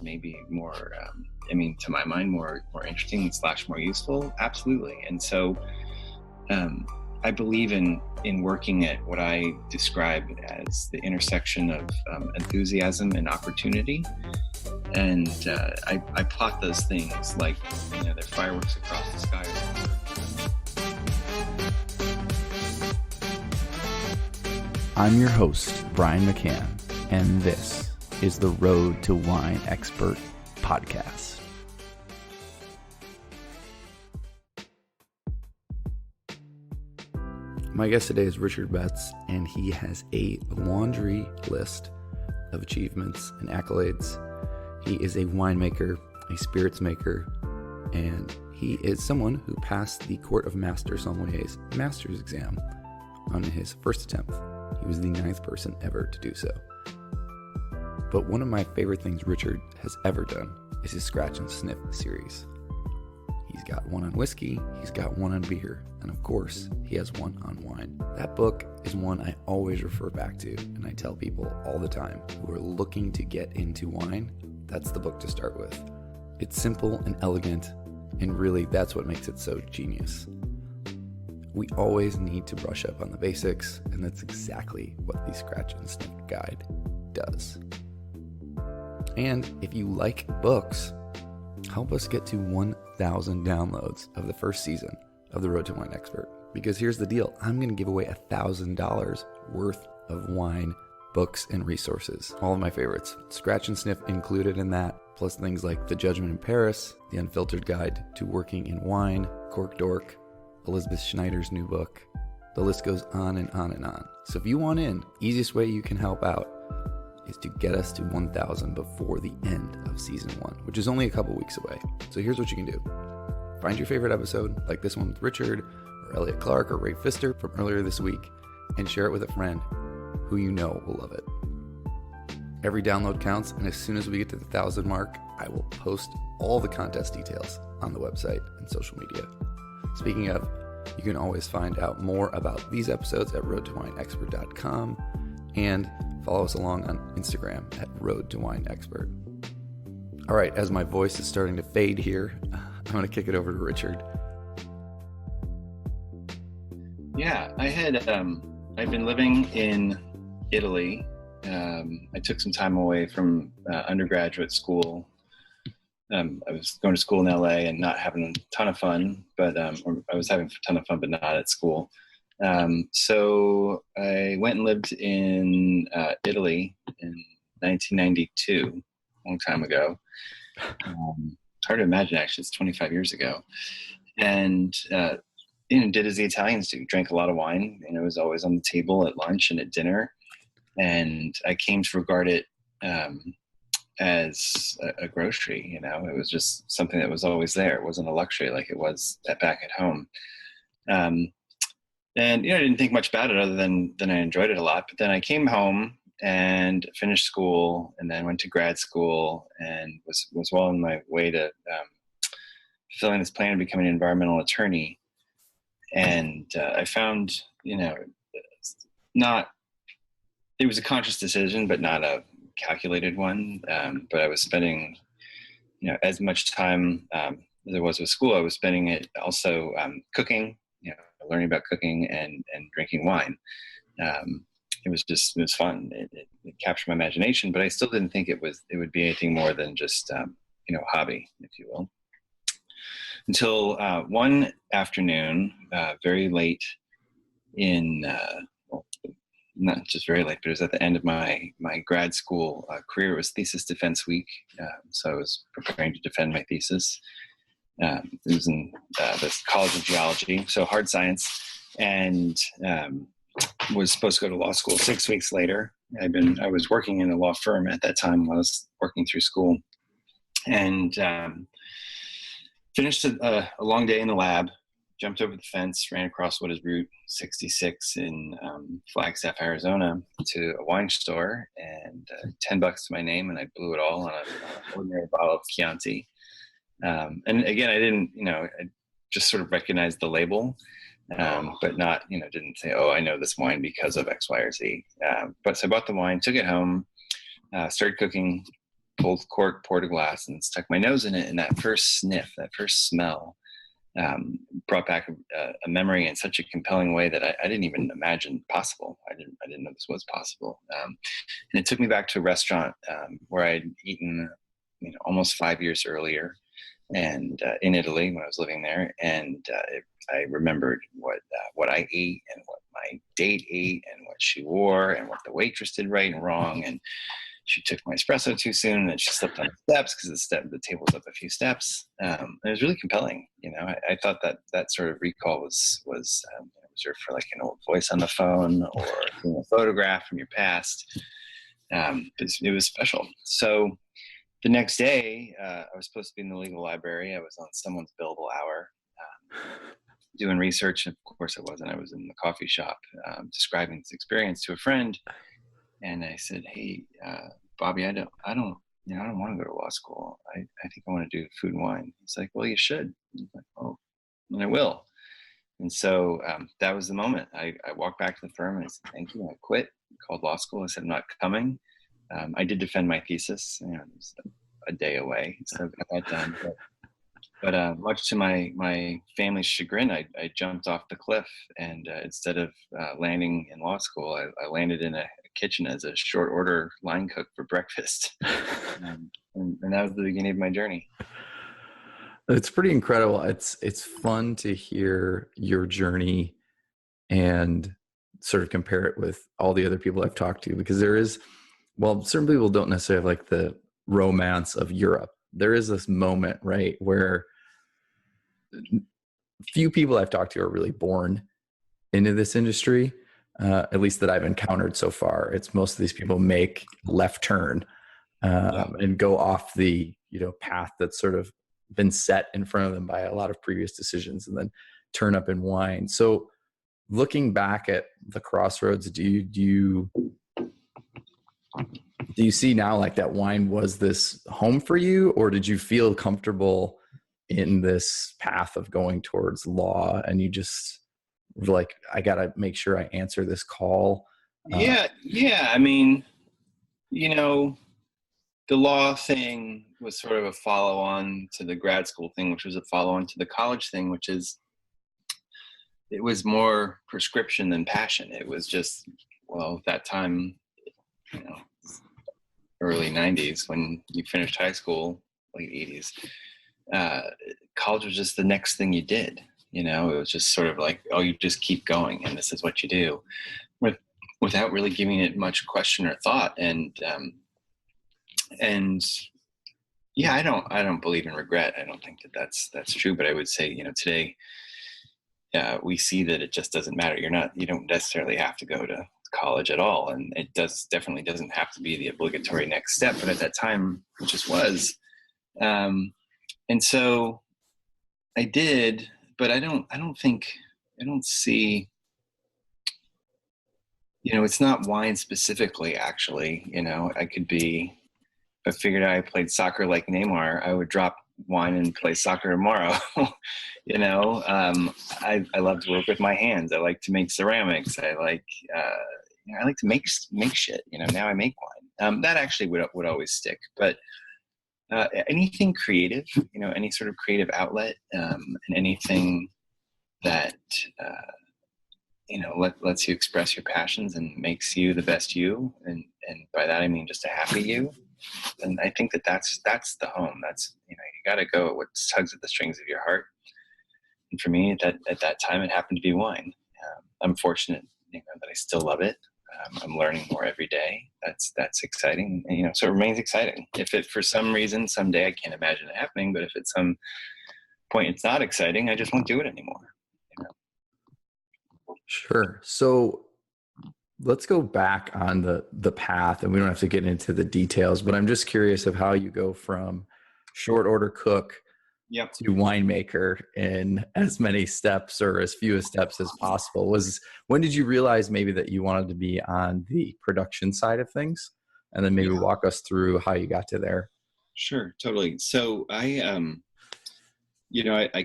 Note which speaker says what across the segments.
Speaker 1: maybe more, to my mind, more interesting / more useful? Absolutely. And so I believe in working at what I describe as the intersection of enthusiasm and opportunity. And I plot those things like, they're fireworks across the sky.
Speaker 2: I'm your host, Brian McCann, and this is the Road to Wine Expert podcast. My guest today is Richard Betts, and he has a laundry list of achievements and accolades. He is a winemaker, a spirits maker, and he is someone who passed the Court of Master Sommelier's master's exam on his first attempt. He was the 9th person ever to do so. But one of my favorite things Richard has ever done is his Scratch and Sniff series. He's got one on whiskey, he's got one on beer, and of course, he has one on wine. That book is one I always refer back to, and I tell people all the time who are looking to get into wine, that's the book to start with. It's simple and elegant, and really that's what makes it so genius. We always need to brush up on the basics, and that's exactly what the Scratch and Sniff guide does. And if you like books, help us get to 1,000 downloads of the first season of The Road to Wine Expert. Because here's the deal, I'm going to give away $1,000 worth of wine, books, and resources. All of my favorites. Scratch and Sniff included in that, plus things like The Judgment in Paris, The Unfiltered Guide to Working in Wine, Cork Dork, Elizabeth Schneider's new book. The list goes on and on and on. So if you want in, easiest way you can help out is to get us to 1,000 before the end of season 1, which is only a couple weeks away. So here's what you can do. Find your favorite episode, like this one with Richard, or Elliot Clark, or Ray Pfister from earlier this week, and share it with a friend who you know will love it. Every download counts, and as soon as we get to the 1,000 mark, I will post all the contest details on the website and social media. Speaking of, you can always find out more about these episodes at roadtowinexpert.com and follow us along on Instagram at roadtowinexpert. All right, as my voice is starting to fade here, I'm going to kick it over to Richard.
Speaker 1: Yeah, I've been living in Italy. I took some time away from undergraduate school. I was going to school in LA and not having a ton of fun, but I was having a ton of fun, but not at school. So I went and lived in Italy in 1992, a long time ago. Hard to imagine, actually, it's 25 years ago. And did as the Italians do, drank a lot of wine, and it was always on the table at lunch and at dinner. And I came to regard it as a grocery. It was just something that was always there. It wasn't a luxury like it was back at home. And I didn't think much about it other than I enjoyed it a lot. But then I came home and finished school, and then went to grad school, and was well on my way to fulfilling this plan of becoming an environmental attorney. And I found, it was a conscious decision, but not a calculated one. But I was spending, as much time as there was with school, I was spending it also cooking, learning about cooking and drinking wine. It was fun. It captured my imagination, but I still didn't think it would be anything more than just, a hobby, if you will. Until one afternoon, very late in, not just very late, but it was at the end of my grad school career. It was thesis defense week. So I was preparing to defend my thesis. It was in the College of Geology, so hard science, and was supposed to go to law school 6 weeks later. I was working in a law firm at that time while I was working through school, and finished a long day in the lab, jumped over the fence, ran across what is Route 66 in Flagstaff, Arizona, to a wine store, and $10 to my name, and I blew it all on an ordinary bottle of Chianti. And again, I didn't, I just sort of recognized the label, but not, didn't say, oh, I know this wine because of X, Y, or Z. But so I bought the wine, took it home, started cooking pulled the cork, poured a glass, and stuck my nose in it. And that first sniff, that first smell, brought back a memory in such a compelling way that I didn't even imagine possible. I didn't know this was possible. And it took me back to a restaurant where I'd eaten, almost 5 years earlier, and in Italy when I was living there. And I remembered what I ate and what my date ate and what she wore and what the waitress did right and wrong. And she took my espresso too soon, and she slipped on the steps because the table was up a few steps. It was really compelling. I thought that sort of recall was reserved for like an old voice on the phone or a photograph from your past. It was special. So the next day, I was supposed to be in the legal library. I was on someone's billable hour, doing research. And of course, I wasn't. I was in the coffee shop describing this experience to a friend. And I said, "Hey, Bobby, I don't want to go to law school. I think I want to do food and wine." He's like, "Well, you should." I'm like, "Oh, and I will." And so that was the moment. I walked back to the firm and I said, "Thank you." I quit, called law school. I said, "I'm not coming." I did defend my thesis. It was a day away, so I got that done. But much to my family's chagrin, I jumped off the cliff, and instead of landing in law school, I landed in a kitchen as a short order line cook for breakfast. And that was the beginning of my journey.
Speaker 2: It's pretty incredible. It's fun to hear your journey and sort of compare it with all the other people I've talked to, because there is, well, certain people don't necessarily have like the romance of Europe. There is this moment, right, where few people I've talked to are really born into this industry, at least that I've encountered so far. It's most of these people make left turn and go off the path that's sort of been set in front of them by a lot of previous decisions, and then turn up in wine. So looking back at the crossroads, do you see now like that wine was this home for you, or did you feel comfortable in this path of going towards law and you just were like, I got to make sure I answer this call?
Speaker 1: Yeah. I mean, the law thing was sort of a follow-on to the grad school thing, which was a follow-on to the college thing, which is, it was more prescription than passion. It was just, well, at that time, early 90s, when you finished high school, late 80s, college was just the next thing you did. It was just sort of like, oh, you just keep going and this is what you do, without really giving it much question or thought. And yeah, I don't believe in regret. I don't think that's true. But I would say, today, we see that it just doesn't matter. You don't necessarily have to go to college at all. And it definitely doesn't have to be the obligatory next step. But at that time, it just was. And so I did, but I don't see, it's not wine specifically, actually. I figured I played soccer like Neymar, I would drop wine and play soccer tomorrow. I love to work with my hands. I like to make ceramics. I like to make shit. Now I make wine. That actually would always stick. But anything creative, any sort of creative outlet, and anything that lets you express your passions and makes you the best you, and by that I mean just a happy you. And I think that's the home. That's you got to go at what tugs at the strings of your heart. And for me, at that time, it happened to be wine. I'm fortunate, that I still love it. I'm learning more every day. That's exciting. And, so it remains exciting. If it for some reason someday, I can't imagine it happening, but if at some point it's not exciting, I just won't do it anymore.
Speaker 2: Sure. So let's go back on the path, and we don't have to get into the details, but I'm just curious of how you go from short order cook to winemaker in as many steps or as few steps as possible. When did you realize maybe that you wanted to be on the production side of things? And then maybe walk us through how you got to there.
Speaker 1: Sure, totally. So I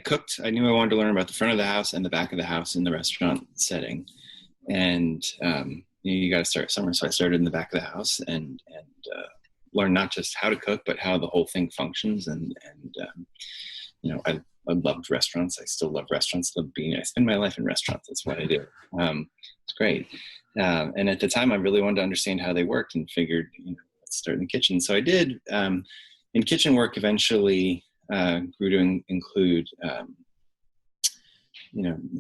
Speaker 1: cooked. I knew I wanted to learn about the front of the house and the back of the house in the restaurant setting. And you got to start somewhere. So I started in the back of the house and learn not just how to cook, but how the whole thing functions. And I loved restaurants. I still love restaurants. I spend my life in restaurants. That's what I do. It's great. And at the time, I really wanted to understand how they worked, and figured, let's start in the kitchen. So I did. And kitchen work eventually grew to include,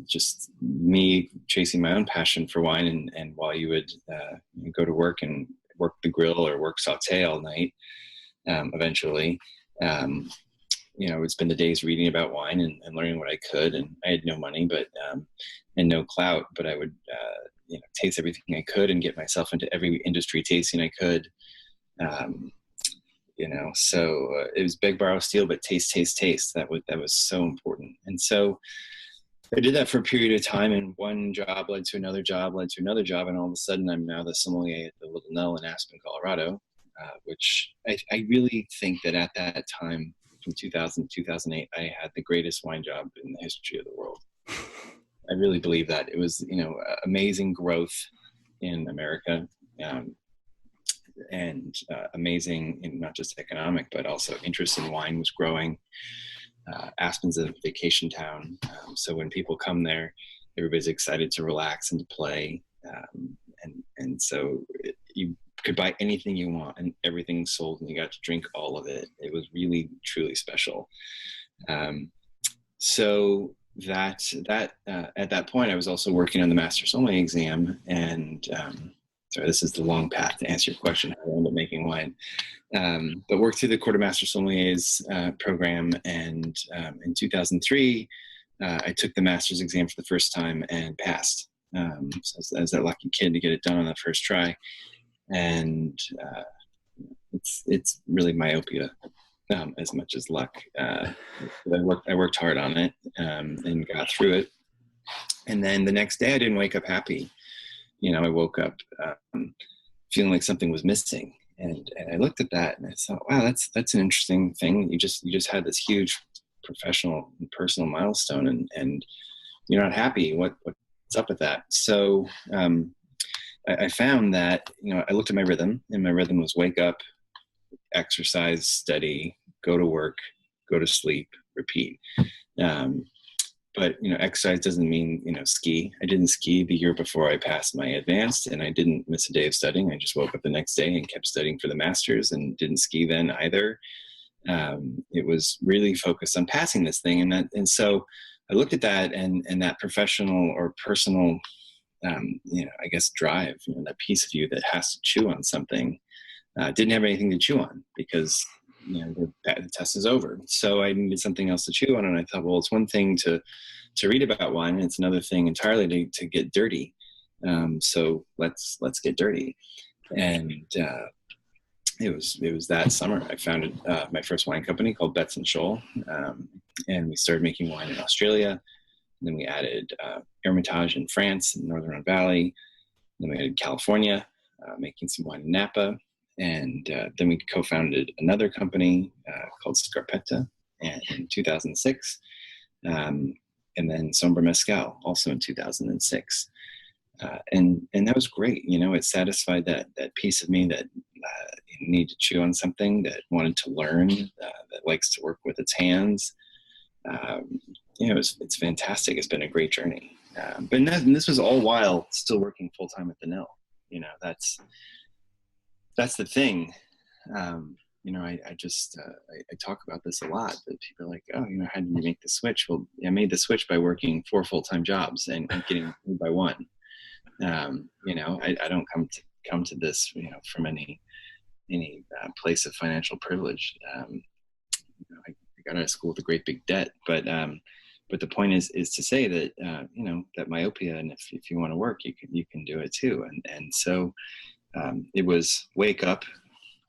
Speaker 1: just me chasing my own passion for wine. And while you would go to work and work the grill or work saute all night, eventually, I would spend the days reading about wine and learning what I could. And I had no money, and no clout, but I would, taste everything I could and get myself into every industry tasting I could. So it was beg, borrow, steal, but taste. That was so important. And so I did that for a period of time, and one job led to another job, and all of a sudden I'm now the sommelier at the Little Nell in Aspen, Colorado, which I really think that at that time, from 2000 to 2008, I had the greatest wine job in the history of the world. I really believe that. It was, amazing growth in America, and amazing in not just economic, but also interest in wine was growing. Aspen's a vacation town, so when people come there, everybody's excited to relax and to play, and so you could buy anything you want, and everything's sold, and you got to drink all of it. It was really, truly special. So that at that point, I was also working on the Master Sommelier exam, and sorry, this is the long path to answer your question, how I ended up making wine. But worked through the Court of Master Sommeliers program, and in 2003, I took the master's exam for the first time and passed. So I was that lucky kid to get it done on the first try. And it's really myopia, as much as luck. I worked hard on it, and got through it. And then the next day, I didn't wake up happy. I woke up feeling like something was missing, and I looked at that and I thought, wow, that's an interesting thing. You just had this huge professional and personal milestone, and you're not happy. What's up with that? So I found that, I looked at my rhythm, and my rhythm was wake up, exercise, study, go to work, go to sleep, repeat. But exercise doesn't mean, ski. I didn't ski the year before I passed my advanced, and I didn't miss a day of studying. I just woke up the next day and kept studying for the master's, and didn't ski then either. It was really focused on passing this thing. And so I looked at that, and that professional or personal, I guess, drive, that piece of you that has to chew on something, didn't have anything to chew on, because the test is over. So I needed something else to chew on, and I thought, well, it's one thing to read about wine, and it's another thing entirely to get dirty. So let's get dirty. And it was that summer I founded my first wine company called Betts and Scholl, and we started making wine in Australia. And then we added Hermitage in France, in Northern Rhone Valley. Then we added California, making some wine in Napa. And then we co-founded another company called Scarpetta in 2006. And then Sombra Mezcal also in 2006. And that was great. It satisfied that piece of me that needed to chew on something, that wanted to learn, that likes to work with its hands. It's fantastic. It's been a great journey. But this was all while still working full time at the Nell. That's the thing. I talk about this a lot, but people are like, oh, how did you make the switch? Well, I made the switch by working 4 full-time jobs and getting one by one. I don't come to this, from any place of financial privilege. I got out of school with a great big debt, but the point is to say that, that myopia, and if you want to work, you can do it too. And so, it was wake up,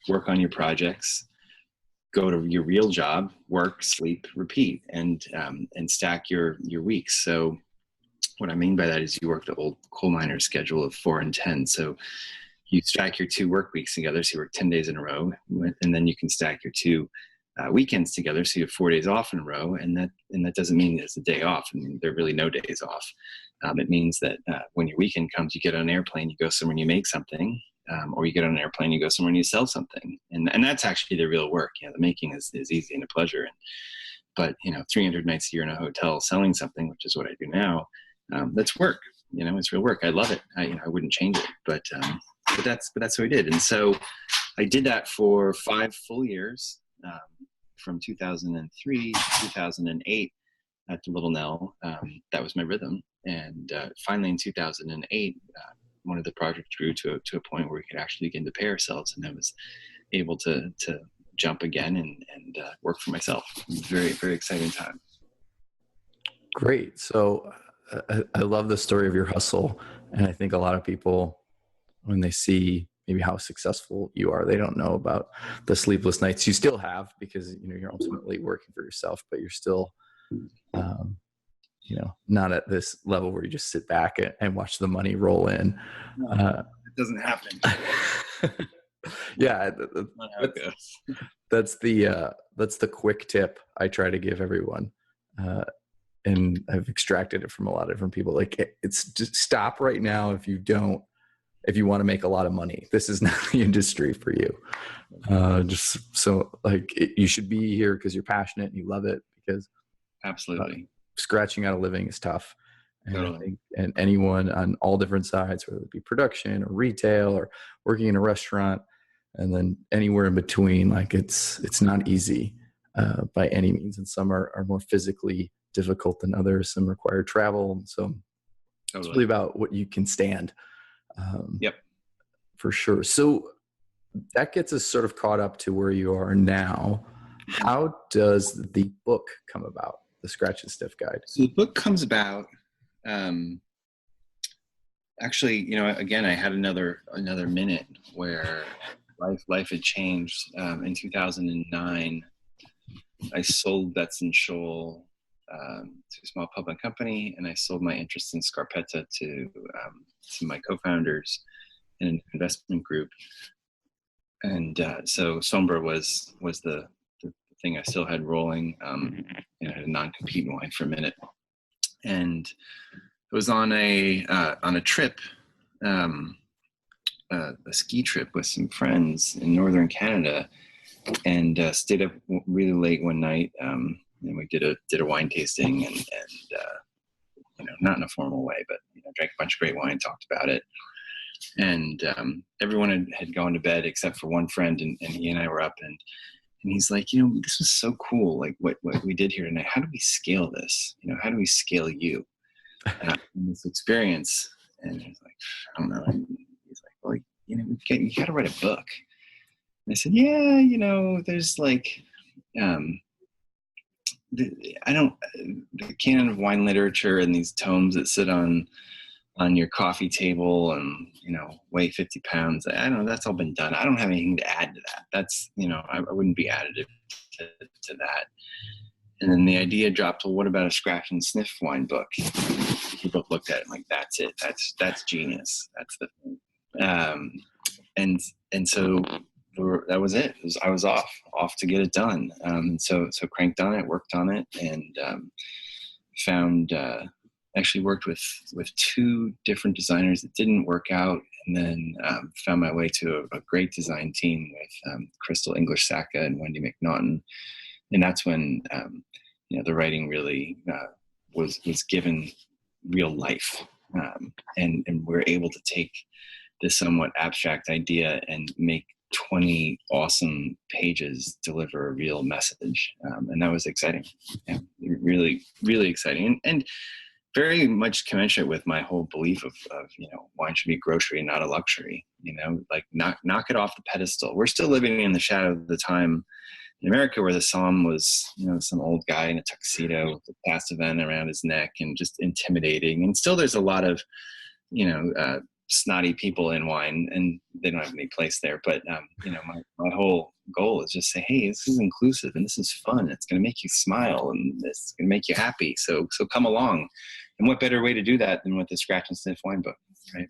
Speaker 1: work on your projects, go to your real job, work, sleep, repeat, and stack your weeks. So what I mean by that is you work the old coal miner schedule of 4 and 10. So you stack your 2 work weeks together. So you work 10 days in a row, and then you can stack your 2 weekends together. So you have 4 days off in a row. And that doesn't mean there's a day off. I mean, there are really no days off. It means that when your weekend comes, you get on an airplane, you go somewhere and you make something. or you get on an airplane, you go somewhere and you sell something. And that's actually the real work. The making is easy and a pleasure. But 300 nights a year in a hotel selling something, which is what I do now, that's work. It's real work. I love it. I wouldn't change it. But that's what I did. And so I did that for 5 full years, from 2003 to 2008 at the Little Nell. That was my rhythm. And finally in 2008, one of the projects grew to a point where we could actually begin to pay ourselves, and I was able to jump again and work for myself. Very, very exciting time.
Speaker 2: Great. So I love the story of your hustle. And I think a lot of people, when they see maybe how successful you are, they don't know about the sleepless nights you still have, because, you're ultimately working for yourself, but you're still, not at this level where you just sit back and watch the money roll in.
Speaker 1: It doesn't happen.
Speaker 2: Yeah. That's the quick tip I try to give everyone. And I've extracted it from a lot of different people. Like, it's just stop right now if you want to make a lot of money. This is not the industry for you. Just so you should be here because you're passionate and you love it, because
Speaker 1: absolutely
Speaker 2: scratching out a living is tough. And
Speaker 1: totally.
Speaker 2: I think, and anyone on all different sides, whether it be production or retail or working in a restaurant, and then anywhere in between, it's not easy by any means. And some are more physically difficult than others. Some require travel. So it's really about what you can stand.
Speaker 1: Yep.
Speaker 2: For sure. So that gets us sort of caught up to where you are now. How does the book come about, the Scratch and Sniff Guide?
Speaker 1: So the book comes about, actually, again, I had another minute where life had changed. In 2009, I sold Betts and Scholl to a small pub and company, and I sold my interest in Scarpetta to my co-founders in an investment group. And so Sombra was the thing I still had rolling. I had a non-compete wine for a minute, and it was on a trip, a ski trip with some friends in northern Canada, and stayed up really late one night. And we did a wine tasting, and not in a formal way, but drank a bunch of great wine, talked about it. And everyone had gone to bed except for one friend, and he and I were up, and he's like, this was so cool, like what we did here tonight. How do we scale this? How do we scale you in this experience? And he's like, I don't know. And he's like, well, you got to write a book. And I said, yeah, there's the canon of wine literature and these tomes that sit on your coffee table and weigh 50 pounds. I don't know, that's all been done. I don't have anything to add to that. That's I wouldn't be additive to that. And then the idea dropped, well, what about a Scratch and Sniff wine book? We both looked at it like, that's it, that's genius, that's the thing. And so that was it. I was off to get it done. So cranked on it, worked on it, and actually worked with 2 different designers that didn't work out, and then found my way to a great design team with Crystal English-Sacca and Wendy McNaughton. And that's when the writing really was given real life, and we're able to take this somewhat abstract idea and make 20 awesome pages deliver a real message. And that was exciting. Yeah, really, really exciting. And very much commensurate with my whole belief of wine should be grocery and not a luxury. Knock it off the pedestal. We're still living in the shadow of the time in America where the Somm was, some old guy in a tuxedo with a past event around his neck and just intimidating. And still there's a lot of, snotty people in wine, and they don't have any place there. But, my whole goal is just say, hey, this is inclusive and this is fun. It's going to make you smile and it's going to make you happy. So come along. And what better way to do that than with the Scratch and Sniff wine book, right?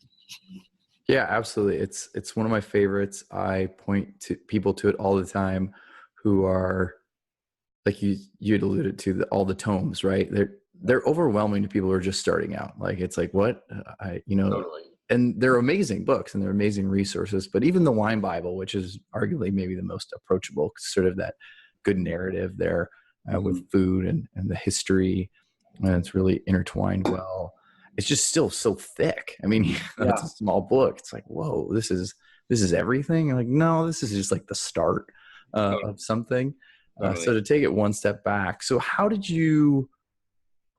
Speaker 2: Yeah, absolutely. It's one of my favorites. I point to people to it all the time who are, like you'd alluded to, all the tomes, right? They're overwhelming to people who are just starting out. Like, it's like, what?
Speaker 1: Totally.
Speaker 2: and they're amazing books and they're amazing resources, but even the Wine Bible, which is arguably maybe the most approachable, sort of that good narrative there with food and the history, and it's really intertwined well. It's just still so thick. I mean, it's a small book. It's like, whoa, this is everything. I'm like, no, this is just like the start of something. So to take it one step back, so how did you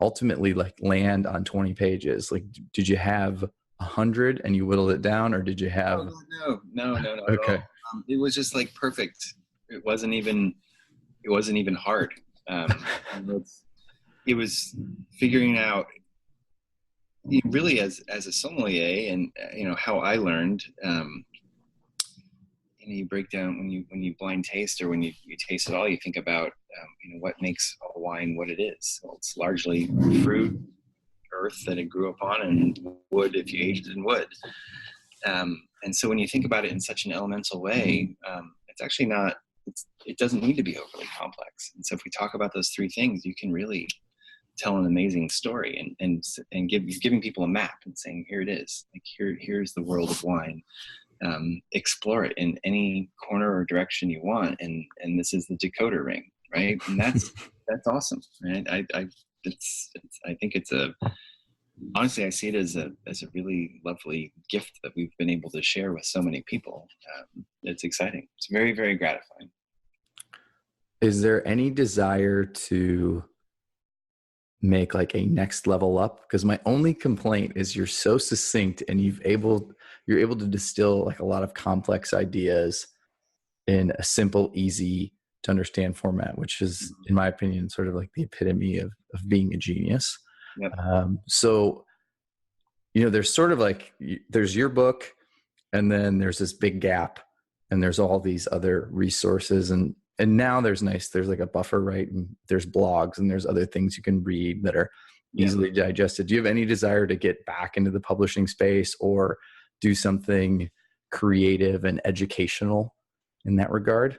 Speaker 2: ultimately like land on 20 pages? Like, did you have 100 and you whittled it down, or did you have?
Speaker 1: No.
Speaker 2: Okay.
Speaker 1: It was just like perfect. It wasn't even hard. It was figuring out really as a sommelier, and how I learned. You break down when you blind taste, or when you taste it all, you think about what makes a wine what it is. Well, it's largely fruit, earth that it grew up on, and wood if you aged it in wood. And so when you think about it in such an elemental way, it's actually not. It doesn't need to be overly complex. And so if we talk about those three things, you can really tell an amazing story, and giving people a map and saying, here it is. Like here's the world of wine. Explore it in any corner or direction you want, and this is the decoder ring, right? And that's awesome, right? I think it's honestly, I see it as a really lovely gift that we've been able to share with so many people. It's exciting. It's very, very gratifying.
Speaker 2: Is there any desire to make like a next level up? Because my only complaint is you're so succinct, and you're able to distill like a lot of complex ideas in a simple, easy to understand format, which is, in my opinion, sort of like the epitome of being a genius.
Speaker 1: Yep.
Speaker 2: So, there's sort of like, there's your book, and then there's this big gap, and there's all these other resources, and now there's like a buffer, right? And there's blogs, and there's other things you can read that are easily digested. Do you have any desire to get back into the publishing space, or do something creative and educational in that regard?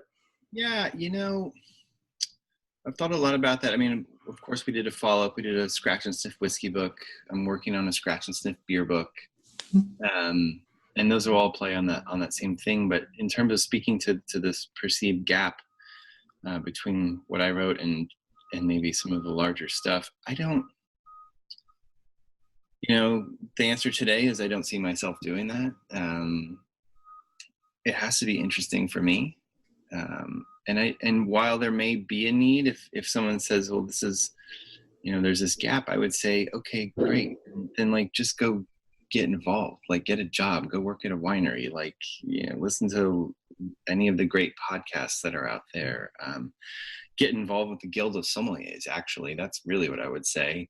Speaker 1: Yeah, I've thought a lot about that. I mean, of course, we did a follow-up. We did a Scratch and Sniff whiskey book. I'm working on a Scratch and Sniff beer book. And those will all play on that same thing. But in terms of speaking to this perceived gap between what I wrote and maybe some of the larger stuff, I don't, the answer today is I don't see myself doing that. It has to be interesting for me. And while there may be a need, if someone says, well, this is, there's this gap, I would say, okay, great. Then like, just go get involved, like get a job, go work at a winery, like, listen to any of the great podcasts that are out there. Get involved with the Guild of Sommeliers. Actually, that's really what I would say.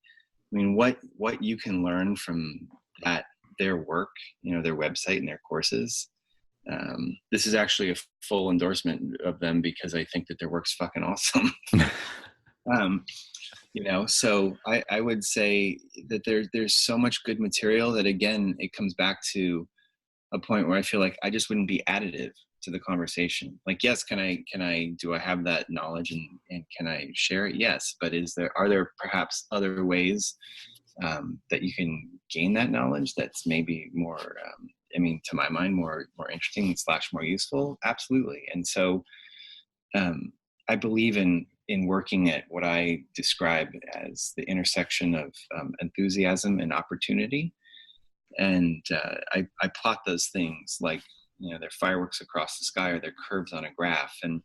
Speaker 1: I mean, what you can learn from their work, their website and their courses. This is actually a full endorsement of them, because I think that their work's fucking awesome. So I would say that there's so much good material that, again, it comes back to a point where I feel like I just wouldn't be additive to the conversation. Like, yes, do I have that knowledge and can I share it? Yes. But are there perhaps other ways that you can gain that knowledge that's maybe more, to my mind, more interesting / more useful? Absolutely. And so I believe in working at what I describe as the intersection of enthusiasm and opportunity. And I plot those things like, they're fireworks across the sky, or they're curves on a graph. And,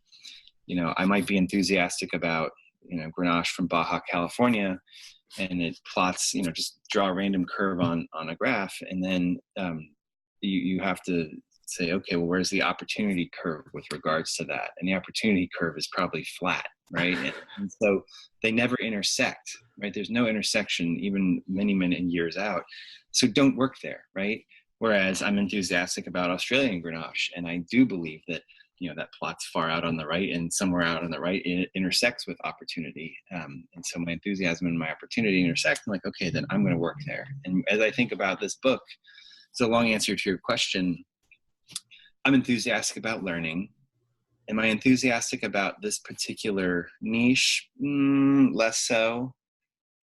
Speaker 1: I might be enthusiastic about, Grenache from Baja, California, and it plots, just draw a random curve on a graph. And then you have to say, okay, well, where's the opportunity curve with regards to that? And the opportunity curve is probably flat, right? And so they never intersect, right? There's no intersection, even many, many years out. So don't work there, right? Whereas I'm enthusiastic about Australian Grenache, and I do believe that, that plot's far out on the right, and somewhere out on the right, it intersects with opportunity. And so my enthusiasm and my opportunity intersect. I'm like, okay, then I'm going to work there. And as I think about this book, it's a long answer to your question. I'm enthusiastic about learning. Am I enthusiastic about this particular niche? Less so.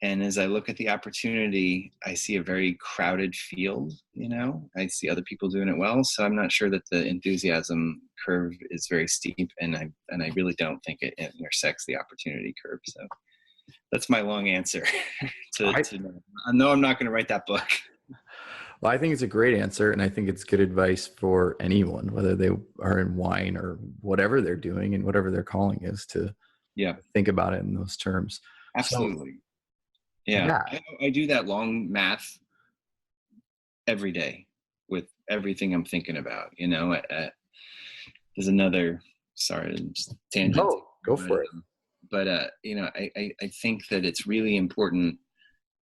Speaker 1: And as I look at the opportunity, I see a very crowded field, I see other people doing it well. So I'm not sure that the enthusiasm curve is very steep, and I really don't think it intersects the opportunity curve. So that's my long answer no, I'm not going to write that book.
Speaker 2: Well, I think it's a great answer, and I think it's good advice for anyone, whether they are in wine or whatever they're doing and whatever their calling is, to think about it in those terms.
Speaker 1: Absolutely.
Speaker 2: So,
Speaker 1: yeah. I do that long math every day with everything I'm thinking about. There's another, sorry, just tangent.
Speaker 2: Go for it.
Speaker 1: But I think that it's really important.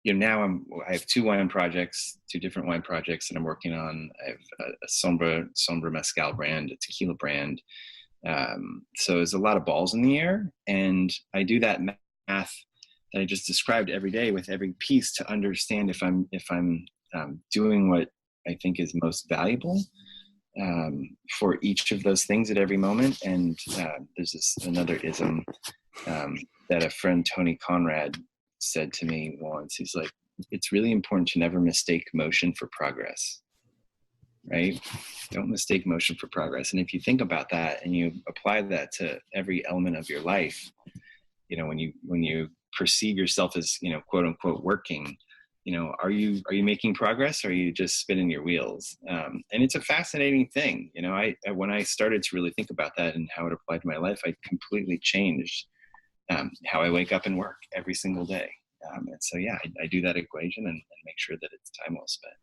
Speaker 1: Now I have two different wine projects that I'm working on. I have a Sombra mezcal brand, a tequila brand. So there's a lot of balls in the air, and I do that math that I just described every day with every piece to understand if I'm doing what I think is most valuable for each of those things at every moment. And there's another ism that a friend, Tony Conrad, said to me once. He's like, it's really important to never mistake motion for progress, right? Don't mistake motion for progress. And if you think about that and you apply that to every element of your life, when you perceive yourself as, quote unquote, working, are you making progress, or are you just spinning your wheels? And it's a fascinating thing. When I started to really think about that and how it applied to my life, I completely changed how I wake up and work every single day. And so, I do that equation and make sure that it's time well spent.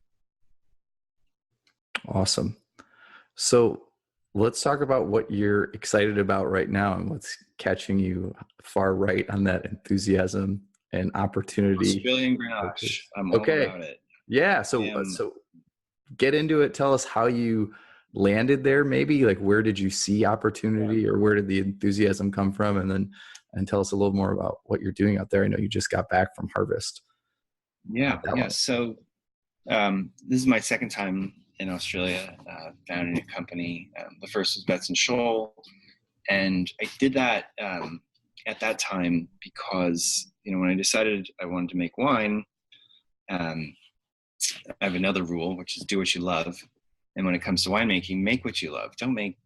Speaker 2: Awesome. So let's talk about what you're excited about right now and what's catching you far right on that enthusiasm and opportunity.
Speaker 1: Australian Grenache. I'm all about it.
Speaker 2: Yeah. So get into it. Tell us how you landed there. Maybe like, where did you see opportunity, or where did the enthusiasm come from? And tell us a little more about what you're doing out there. I know you just got back from harvest.
Speaker 1: Yeah. So this is my second time in Australia, founding a company. The first was Betts and Scholl, and I did that at that time because when I decided I wanted to make wine, I have another rule, which is do what you love. And when it comes to winemaking, make what you love. Don't make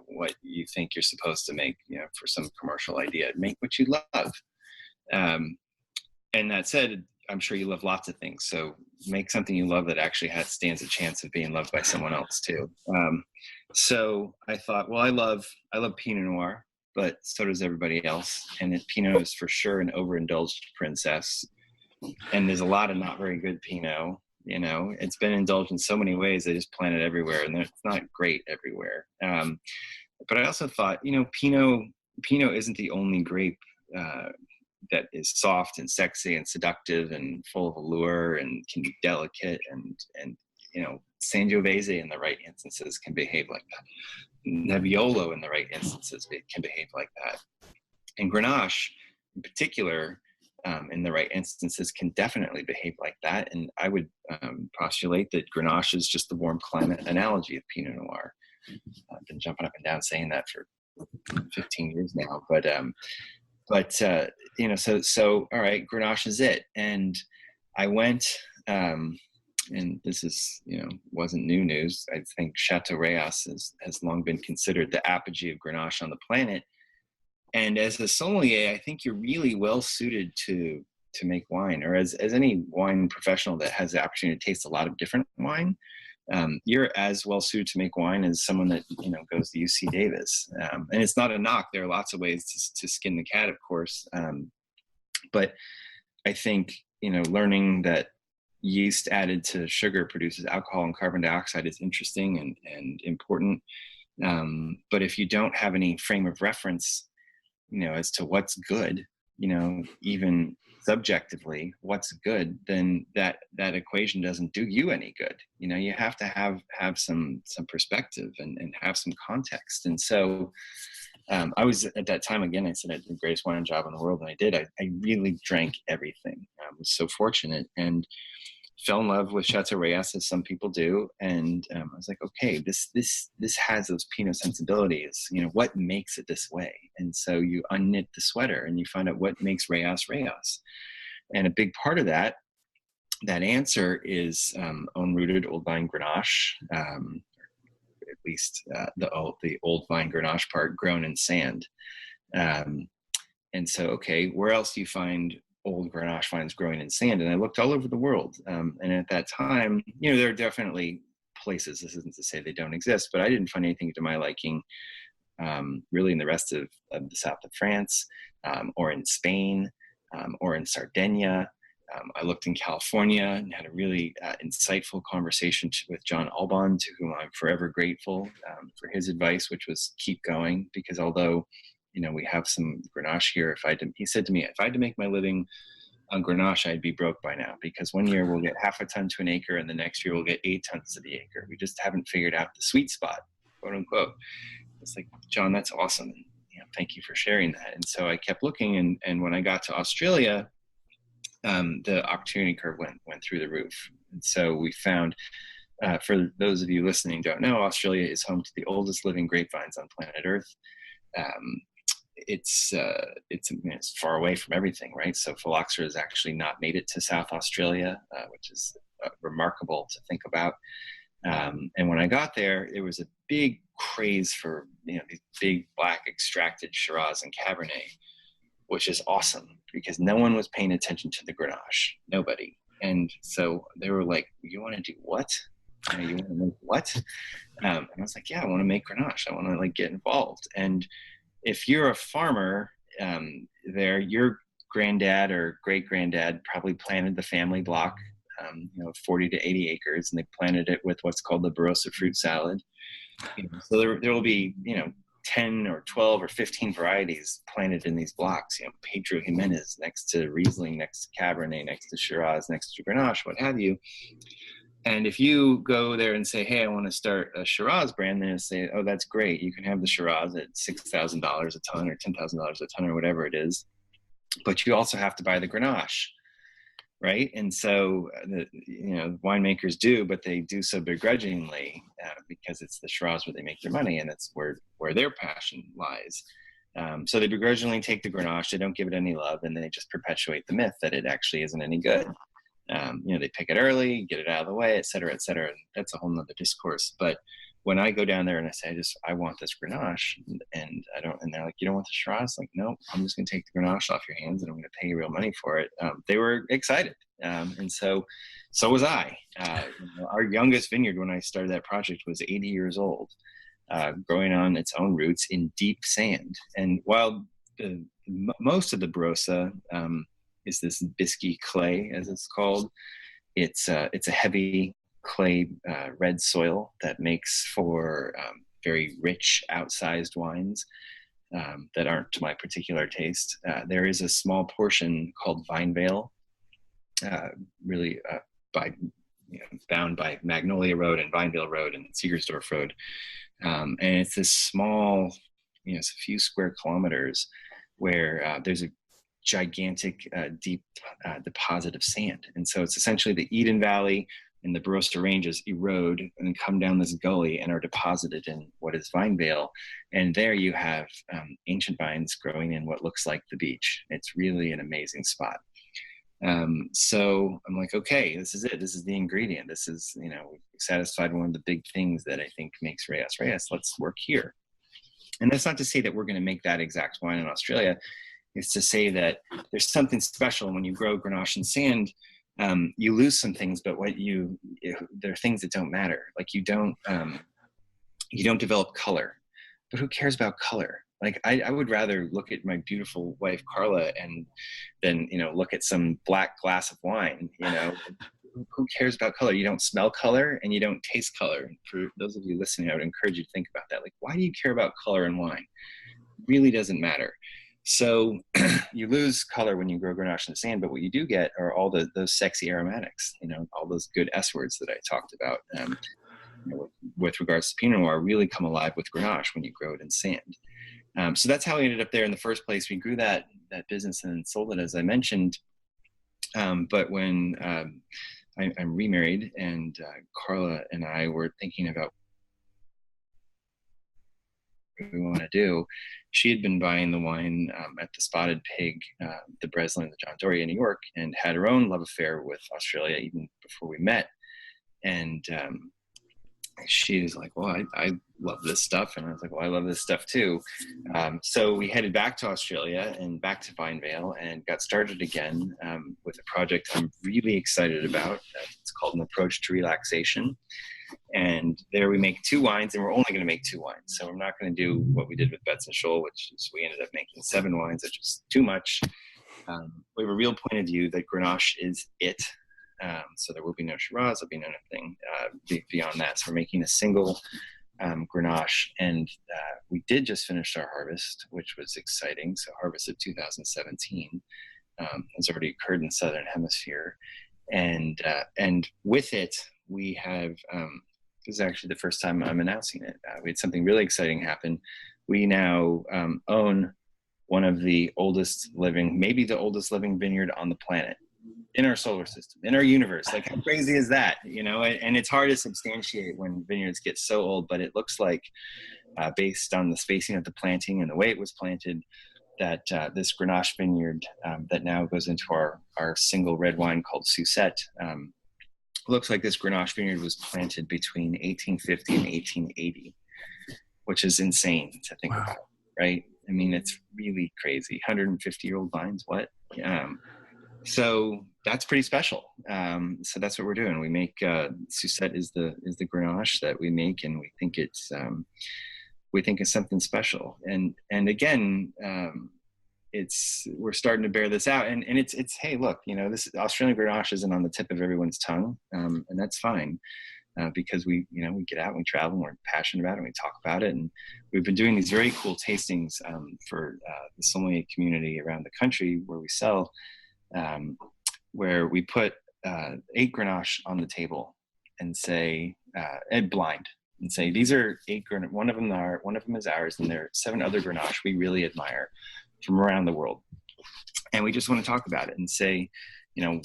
Speaker 1: what you think you're supposed to make for some commercial idea. Make what you love. And that said, I'm sure you love lots of things. So make something you love that actually stands a chance of being loved by someone else too. So I thought, well, I love Pinot Noir, but so does everybody else. And Pinot is for sure an overindulged princess. And there's a lot of not very good Pinot. It's been indulged in so many ways. They just plant it everywhere, and it's not great everywhere. But I also thought, Pinot isn't the only grape that is soft and sexy and seductive and full of allure and can be delicate, and Sangiovese in the right instances can behave like that. Nebbiolo in the right instances can behave like that. And Grenache in particular, in the right instances, can definitely behave like that. And I would postulate that Grenache is just the warm climate analogy of Pinot Noir. I've been jumping up and down saying that for 15 years now, but so all right, Grenache is it. And I went, and this is, wasn't new news. I think Chateau Reyes has long been considered the apogee of Grenache on the planet. And as a sommelier, I think you're really well suited to make wine, or as any wine professional that has the opportunity to taste a lot of different wine. You're as well suited to make wine as someone that goes to UC Davis. And it's not a knock. There are lots of ways to skin the cat, of course. But I think learning that yeast added to sugar produces alcohol and carbon dioxide is interesting and important. But if you don't have any frame of reference, as to what's good, even subjectively what's good, then that equation doesn't do you any good. You have to have some perspective and have some context. And so I was at that time, again, I said I did the greatest wine job in the world, and I did. I really drank everything. I was so fortunate and fell in love with Chateau Reyes, as some people do. And I was like, okay, this has those Pinot sensibilities. What makes it this way? And so you unknit the sweater and you find out what makes Reyes Reyes. And a big part of that answer is own-rooted old vine Grenache, at least the old vine Grenache part, grown in sand. And so, okay, where else do you find old Grenache vines growing in sand? And I looked all over the world. And at that time, there are definitely places, this isn't to say they don't exist, but I didn't find anything to my liking really in the rest of the south of France, or in Spain, or in Sardinia. I looked in California and had a really insightful conversation with John Alban, to whom I'm forever grateful for his advice, which was keep going, because although we have some Grenache here, he said to me, if I had to make my living on Grenache, I'd be broke by now, because one year we'll get half a ton to an acre and the next year we'll get 8 tons to the acre. We just haven't figured out the sweet spot, quote unquote. It's like, John, that's awesome. And, thank you for sharing that. And so I kept looking, and when I got to Australia, the opportunity curve went through the roof. And so we found, for those of you listening don't know, Australia is home to the oldest living grapevines on planet Earth. It's far away from everything, right? So phylloxera has actually not made it to South Australia, which is remarkable to think about. And when I got there was a big craze for these big black extracted Shiraz and Cabernet, which is awesome because no one was paying attention to the Grenache, nobody. And so they were like, "You want to do what? You want to make what?" And I was like, "Yeah, I want to make Grenache. I want to get involved." And if you're a farmer, your granddad or great granddad probably planted the family block, 40 to 80 acres, and they planted it with what's called the Barossa fruit salad. So there will be 10 or 12 or 15 varieties planted in these blocks. Pedro Jimenez next to Riesling, next to Cabernet, next to Shiraz, next to Grenache, what have you. And if you go there and say, "Hey, I want to start a Shiraz brand," then they say, "Oh, that's great. You can have the Shiraz at $6,000 a ton or $10,000 a ton or whatever it is, but you also have to buy the Grenache." Right. And so, winemakers do, but they do so begrudgingly because it's the Shiraz where they make their money, and it's where their passion lies. So they begrudgingly take the Grenache, they don't give it any love, and they just perpetuate the myth that it actually isn't any good. They pick it early, get it out of the way, et cetera, et cetera. And that's a whole nother discourse. But when I go down there and I say, I want this Grenache, and they're like, "You don't want the Shiraz?" Like, "No, I'm just going to take the Grenache off your hands and I'm going to pay you real money for it." They were excited. And so was I. Our youngest vineyard when I started that project was 80 years old, growing on its own roots in deep sand. And while most of the Barossa is this bisky clay, as it's called, it's a heavy clay red soil that makes for very rich outsized wines that aren't to my particular taste. There is a small portion called Vine Vale, really bound by Magnolia Road and Vinevale Road and Segersdorf Road, and it's this small, it's a few square kilometers where there's a gigantic deep deposit of sand. And so it's essentially the Eden Valley and the Barossa Ranges erode and then come down this gully and are deposited in what is Vinevale. And there you have ancient vines growing in what looks like the beach. It's really an amazing spot. So I'm like, okay, this is it. This is the ingredient. This is, we've satisfied one of the big things that I think makes Reyes Reyes. Let's work here. And that's not to say that we're going to make that exact wine in Australia. It's to say that there's something special when you grow Grenache and sand. You lose some things, but there are things that don't matter. Like you don't develop color, but who cares about color? Like I would rather look at my beautiful wife Carla and then look at some black glass of wine. Who cares about color? You don't smell color and you don't taste color. For those of you listening, I would encourage you to think about that. Like, why do you care about color in wine? It really doesn't matter. So you lose color when you grow Grenache in sand, but what you do get are all those sexy aromatics, all those good S words that I talked about with regards to Pinot Noir really come alive with Grenache when you grow it in sand. So that's how we ended up there in the first place. We grew that business and sold it, as I mentioned. But when I'm remarried and Carla and I were thinking about we want to do. She had been buying the wine at the Spotted Pig, the Breslin, the John Dory in New York, and had her own love affair with Australia even before we met. And she was like, well, I love this stuff. And I was like, well, I love this stuff too. So we headed back to Australia and back to Vinevale and got started again with a project I'm really excited about. It's called An Approach to Relaxation. And there we make 2 wines, and we're only going to make 2 wines. So we're not going to do what we did with Betts and Scholl, which is we ended up making 7 wines, which is too much. We have a real point of view that Grenache is it. So there will be no Shiraz, there'll be no nothing beyond that. So we're making a single Grenache, and we did just finish our harvest, which was exciting. So harvest of 2017 has already occurred in the Southern Hemisphere, and with it we have. This is actually the first time I'm announcing it. We had something really exciting happen. We now own one of the oldest living, maybe the oldest living vineyard on the planet, in our solar system, in our universe. Like, how crazy is that? You know, and it's hard to substantiate when vineyards get so old, but it looks like based on the spacing of the planting and the way it was planted, that this Grenache vineyard that now goes into our single red wine called Suzette, looks like this Grenache vineyard was planted between 1850 and 1880, which is insane to think about, right? I mean, it's really crazy. 150-year-old vines, what? So that's pretty special. So that's what we're doing. We make Suzette is the Grenache that we make, and we think it's something special. And again, we're starting to bear this out, and it's hey, look, you know, this Australian Grenache isn't on the tip of everyone's tongue, and that's fine. Because we get out and we travel and we're passionate about it and we talk about it. And we've been doing these very cool tastings for the sommelier community around the country where we sell, where we put 8 Grenache on the table and say, and blind, and say, these are 8 Grenache. One of them is ours, and there are 7 other Grenache we really admire from around the world. And we just want to talk about it and say, you know,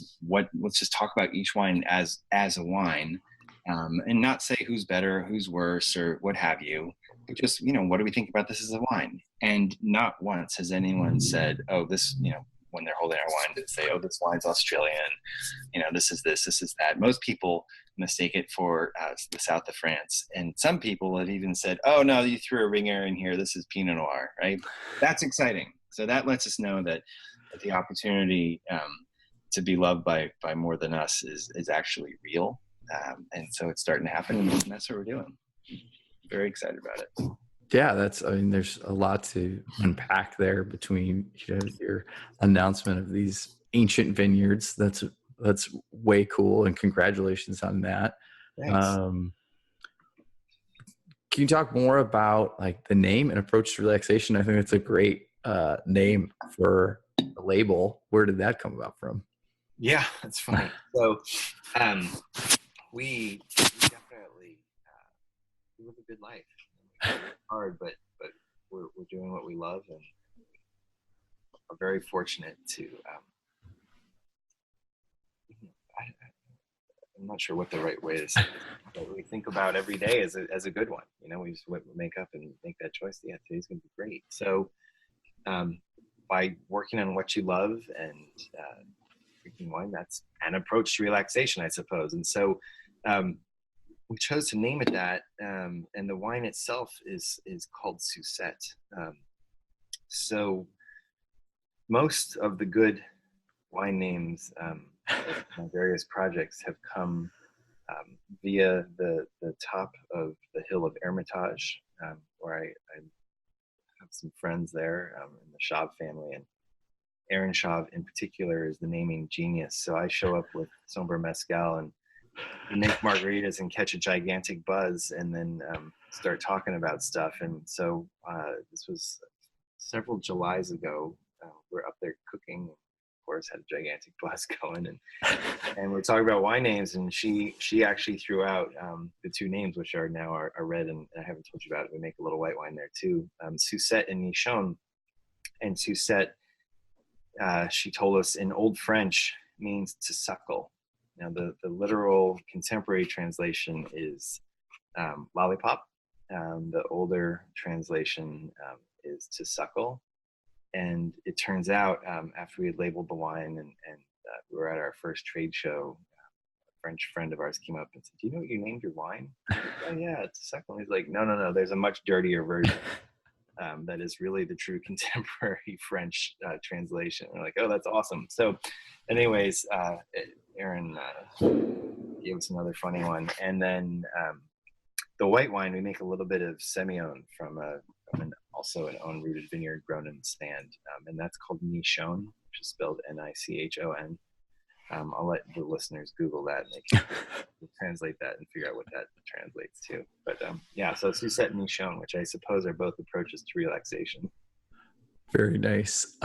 Speaker 1: let's just talk about each wine as a wine. And not say who's better, who's worse, or what have you. But just, you know, what do we think about this as a wine? And not once has anyone said, oh, this, you know, when they're holding our wine, to say, oh, this wine's Australian, you know, this is that. Most people mistake it for the south of France. And some people have even said, oh, no, you threw a ring air in here. This is Pinot Noir, right? That's exciting. So that lets us know that the opportunity to be loved by more than us is actually real. And so it's starting to happen, and that's what we're doing. Very excited about it.
Speaker 2: Yeah, there's a lot to unpack there between, you know, your announcement of these ancient vineyards. That's way cool, and congratulations on that.
Speaker 1: Thanks.
Speaker 2: Can you talk more about like the name and approach to relaxation? I think it's a great name for a label. Where did that come about from?
Speaker 1: Yeah, that's funny. So we definitely we live a good life. It's hard, but we're doing what we love, and are very fortunate to. I'm not sure what the right way to say it, but we think about every day as a good one. You know, we just wake up and make that choice. Yeah, today's going to be great. So by working on what you love and drinking wine, that's an approach to relaxation, I suppose. And so we chose to name it that, and the wine itself is called Suzette. So most of the good wine names on various projects have come via the top of the hill of Hermitage, where I have some friends there in the Schaub family, and Aaron Schaub in particular is the naming genius. So I show up with Sombra Mezcal and make margaritas and catch a gigantic buzz, and then start talking about stuff. And so this was several Julys ago. We're up there cooking. Of course, had a gigantic buzz going, and we're talking about wine names. And she actually threw out the 2 names, which are now are red, and I haven't told you about it. We make a little white wine there too, Suzette and Nichon. And Suzette, she told us in Old French, means to suckle. Now, the literal contemporary translation is lollipop, The older translation is to suckle. And it turns out after we had labeled the wine and we were at our first trade show, a French friend of ours came up and said, "Do you know what you named your wine?" Like, "Oh yeah, it's a suckle." He's like, no, there's a much dirtier version that is really the true contemporary French translation. And we're like, "Oh, that's awesome." So anyways, Aaron gave us another funny one. And then the white wine, we make a little bit of Semillon from also an own rooted vineyard grown in sand. And that's called Nichon, which is spelled Nichon. I'll let the listeners Google that and they can translate that and figure out what that translates to. But yeah, so Suzette and Nichon, which I suppose are both approaches to relaxation.
Speaker 2: Very nice.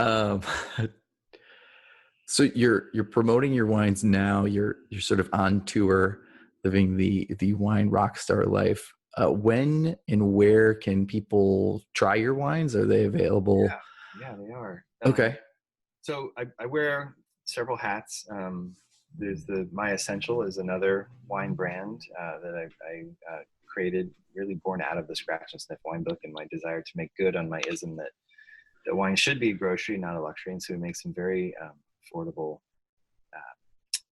Speaker 2: So you're promoting your wines now. You're sort of on tour, living the wine rock star life. When and where can people try your wines? Are they available?
Speaker 1: Yeah, they are.
Speaker 2: Okay.
Speaker 1: So I wear several hats. There's My Essential is another wine brand that I created, really born out of the Scratch and Sniff wine book and my desire to make good on my ism that wine should be a grocery, not a luxury. And so we make some very affordable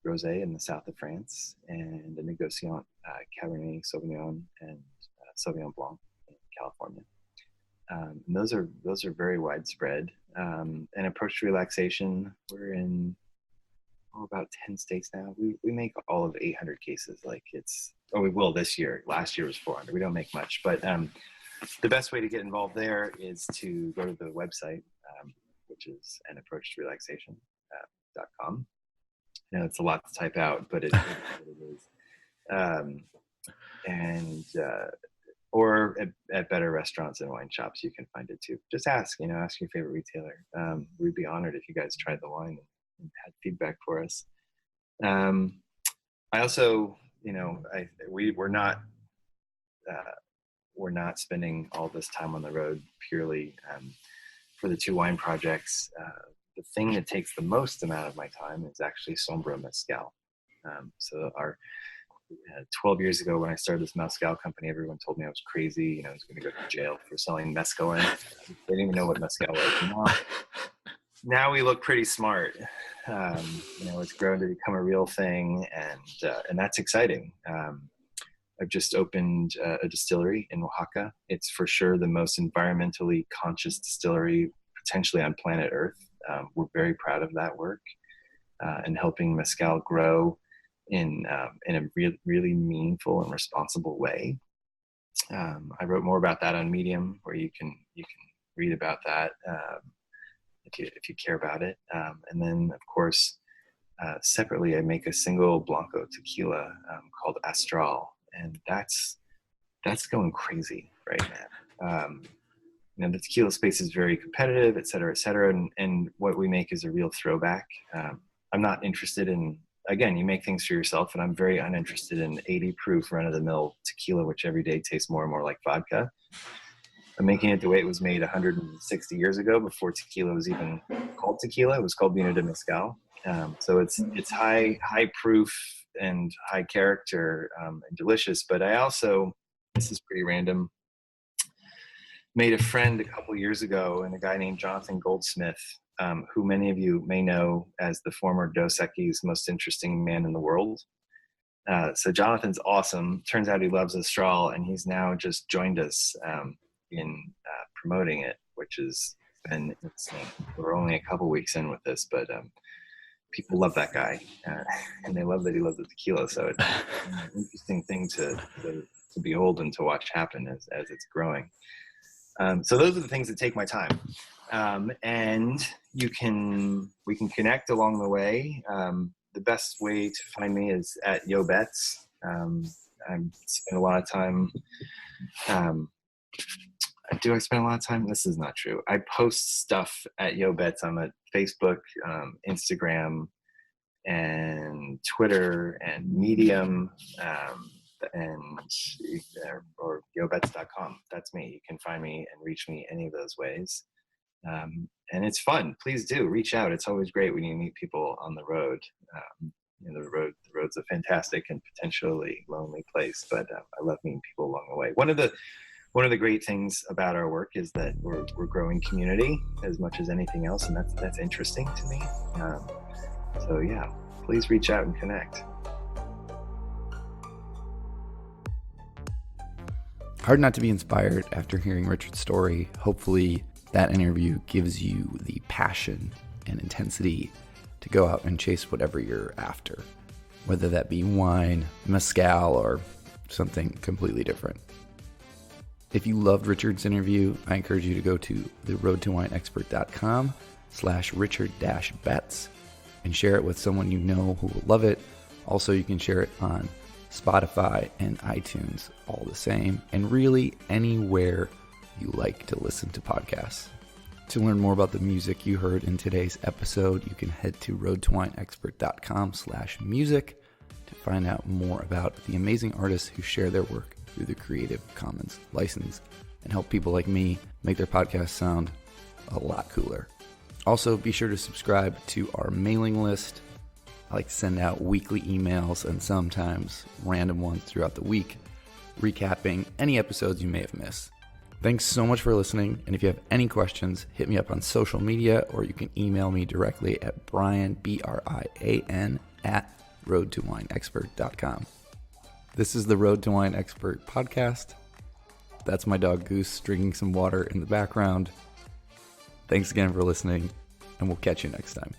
Speaker 1: rosé in the south of France and a négociant Cabernet Sauvignon and Sauvignon Blanc in California. And those are very widespread. And approach to relaxation, we're in about 10 states now. We make all of 800 cases. We will this year. Last year was 400. We don't make much, but the best way to get involved there is to go to the website, which is an approach to relaxation.com. I know it's a lot to type out, but it is. Or at better restaurants and wine shops, you can find it too. Just ask your favorite retailer. We'd be honored if you guys tried the wine and had feedback for us. I also, we're not spending all this time on the road purely for the two wine projects. The thing that takes the most amount of my time is actually Sombra mezcal. So 12 years ago when I started this mezcal company, everyone told me I was crazy. I was going to go to jail for selling mezcal. They didn't even know what mezcal was. Now we look pretty smart. It's grown to become a real thing, and that's exciting. I've just opened a distillery in Oaxaca. It's for sure the most environmentally conscious distillery potentially on planet Earth. We're very proud of that work and helping mezcal grow in a really meaningful and responsible way. I wrote more about that on Medium, where you can read about that if you care about it. And then, of course, separately, I make a single Blanco tequila called Astral, and that's going crazy right now. The tequila space is very competitive, et cetera, and what we make is a real throwback. I'm not interested in, again, you make things for yourself, and I'm very uninterested in 80 proof run-of-the-mill tequila, which every day tastes more and more like vodka. I'm making it the way it was made 160 years ago, before tequila was even called tequila. It was called Vino de Mezcal. So it's high proof and high character and delicious. But I also, this is pretty random, made a friend a couple years ago, and a guy named Jonathan Goldsmith, who many of you may know as the former Dos Equis most interesting man in the world. So Jonathan's awesome. Turns out he loves Astral, and he's now just joined us in promoting it, which has been insane. We're only a couple weeks in with this, but people love that guy, and they love that he loves the tequila. So it's an interesting thing to behold and to watch happen as it's growing. So those are the things that take my time. And we can connect along the way. The best way to find me is at Yo Bets. I spend a lot of time. Do I spend a lot of time? This is not true. I post stuff at Yo Bets on Facebook, Instagram, and Twitter, and Medium, or yobets.com. That's me. You can find me and reach me any of those ways. And it's fun. Please do reach out. It's always great when you meet people on the road. The road's a fantastic and potentially lonely place, but I love meeting people along the way. One of the
Speaker 3: one of the great things about our work is that we're growing community as much as anything else, and that's interesting to me. So yeah, please reach out and connect.
Speaker 2: Hard not to be inspired after hearing Richard's story. Hopefully that interview gives you the passion and intensity to go out and chase whatever you're after, whether that be wine, mezcal, or something completely different. If you loved Richard's interview, I encourage you to go to theroadtowinexpert.com/Richard-Betts and share it with someone you know who will love it. Also, you can share it on Spotify and iTunes, all the same, and really anywhere you like to listen to podcasts. To learn more about the music you heard in today's episode, you can head to roadtowinexpert.com/music to find out more about the amazing artists who share their work through the Creative Commons license and help people like me make their podcast sound a lot cooler. Also, be sure to subscribe to our mailing list. I like to send out weekly emails and sometimes random ones throughout the week, recapping any episodes you may have missed. Thanks so much for listening, and if you have any questions, hit me up on social media, or you can email me directly at Brian, BRIAN, @roadtowinexpert.com. This is the Road to Wine Expert podcast. That's my dog Goose drinking some water in the background. Thanks again for listening, and we'll catch you next time.